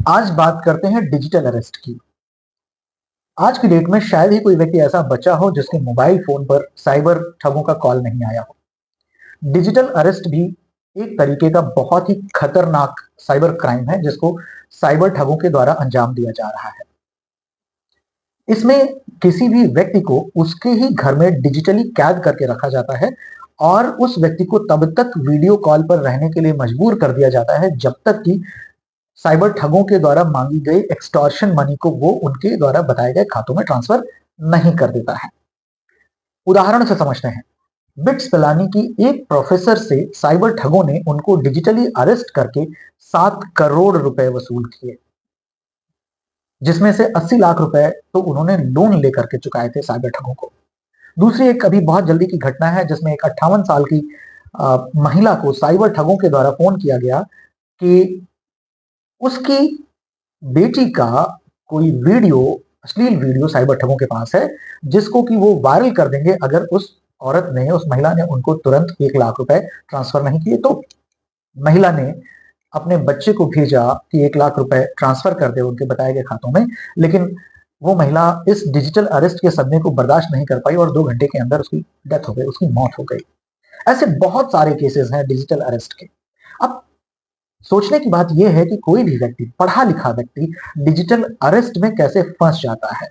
आज बात करते हैं डिजिटल अरेस्ट की। आज की डेट में शायद ही कोई व्यक्ति ऐसा बचा हो जिसके मोबाइल फोन पर साइबर ठगों का कॉल नहीं आया हो। डिजिटल अरेस्ट भी एक तरीके का बहुत ही खतरनाक साइबर क्राइम है जिसको साइबर ठगों के द्वारा अंजाम दिया जा रहा है। इसमें किसी भी व्यक्ति को उसके ही घर में डिजिटली कैद करके रखा जाता है और उस व्यक्ति को तब तक वीडियो कॉल पर रहने के लिए मजबूर कर दिया जाता है जब तक कि साइबर ठगों के द्वारा मांगी गई एक्सटॉर्शन मनी को वो उनके द्वारा बताए गए खातों में ट्रांसफर नहीं कर देता है। उदाहरण से समझते हैं। बिट्स पिलानी की एक प्रोफेसर से साइबर ठगों ने उनको डिजिटली अरेस्ट करके 7 करोड़ रुपए वसूल किए, जिसमें से 80 लाख रुपए तो उन्होंने लोन लेकर के चुकाए थे साइबर ठगों को। दूसरी एक अभी बहुत जल्दी की घटना है जिसमें एक 58 साल की महिला को साइबर ठगों के द्वारा फोन किया गया कि उसकी बेटी का कोई वीडियो, अश्लील वीडियो साइबर ठगों के पास है जिसको कि वो वायरल कर देंगे अगर उस औरत ने, उस महिला ने उनको तुरंत 1 लाख रुपए ट्रांसफर नहीं किए। तो महिला ने अपने बच्चे को भेजा कि 1 लाख रुपए ट्रांसफर कर दे उनके बताए गए खातों में, लेकिन वो महिला इस डिजिटल अरेस्ट के सदमे को बर्दाश्त नहीं कर पाई और 2 घंटे के अंदर उसकी डेथ हो गई, उसकी मौत हो गई। ऐसे बहुत सारे केसेस हैं डिजिटल अरेस्ट के। अब सोचने की बात यह है कि कोई भी व्यक्ति, पढ़ा लिखा व्यक्ति डिजिटल अरेस्ट में कैसे फंस जाता है।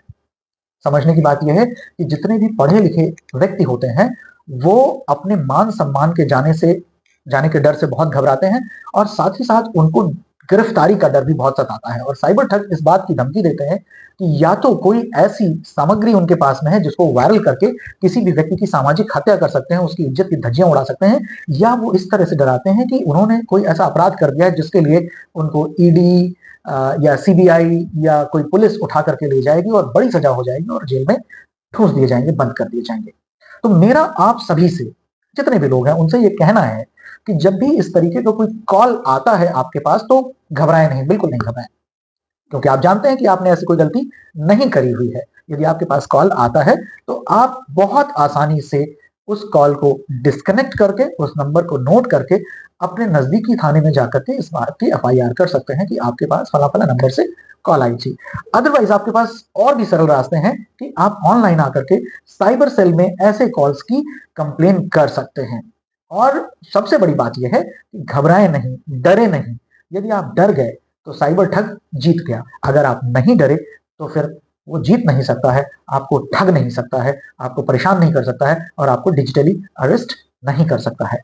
समझने की बात यह है कि जितने भी पढ़े लिखे व्यक्ति होते हैं वो अपने मान सम्मान के जाने के डर से बहुत घबराते हैं और साथ ही साथ उनको गिरफ्तारी का डर भी बहुत सताता है। और साइबर ठग इस बात की धमकी देते हैं कि या तो कोई ऐसी सामग्री उनके पास में है जिसको वायरल करके किसी भी व्यक्ति की सामाजिक हत्या कर सकते हैं, उसकी इज्जत की धज्जियां उड़ा सकते हैं, या वो इस तरह से डराते हैं कि उन्होंने कोई ऐसा अपराध कर दिया है जिसके लिए उनको ईडी या सीबीआई या कोई पुलिस उठा करके ले जाएगी और बड़ी सजा हो जाएगी और जेल में ठूस दिए जाएंगे, बंद कर दिए जाएंगे। तो मेरा आप सभी से, जितने भी लोग हैं, उनसे ये कहना है कि जब भी इस तरीके का कोई कॉल आता है आपके पास तो घबराएं नहीं, बिल्कुल नहीं घबराएं, क्योंकि आप जानते हैं कि आपने ऐसी कोई गलती नहीं करी हुई है। यदि आपके पास कॉल आता है तो आप बहुत आसानी से उस कॉल को डिस्कनेक्ट करके, उस नंबर को नोट करके अपने नजदीकी थाने में जाकर के इस बात की एफआईआर कर सकते हैं कि आपके पास फला फला नंबर से कॉल आई थी। अदरवाइज आपके पास और भी सरल रास्ते हैं कि आप ऑनलाइन आकर के साइबर सेल में ऐसे कॉल्स की कंप्लेन कर सकते हैं। और सबसे बड़ी बात यह है कि घबराएं नहीं, डरे नहीं। यदि आप डर गए तो साइबर ठग जीत गया, अगर आप नहीं डरे तो फिर वो जीत नहीं सकता है, आपको ठग नहीं सकता है, आपको परेशान नहीं कर सकता है और आपको डिजिटली अरेस्ट नहीं कर सकता है।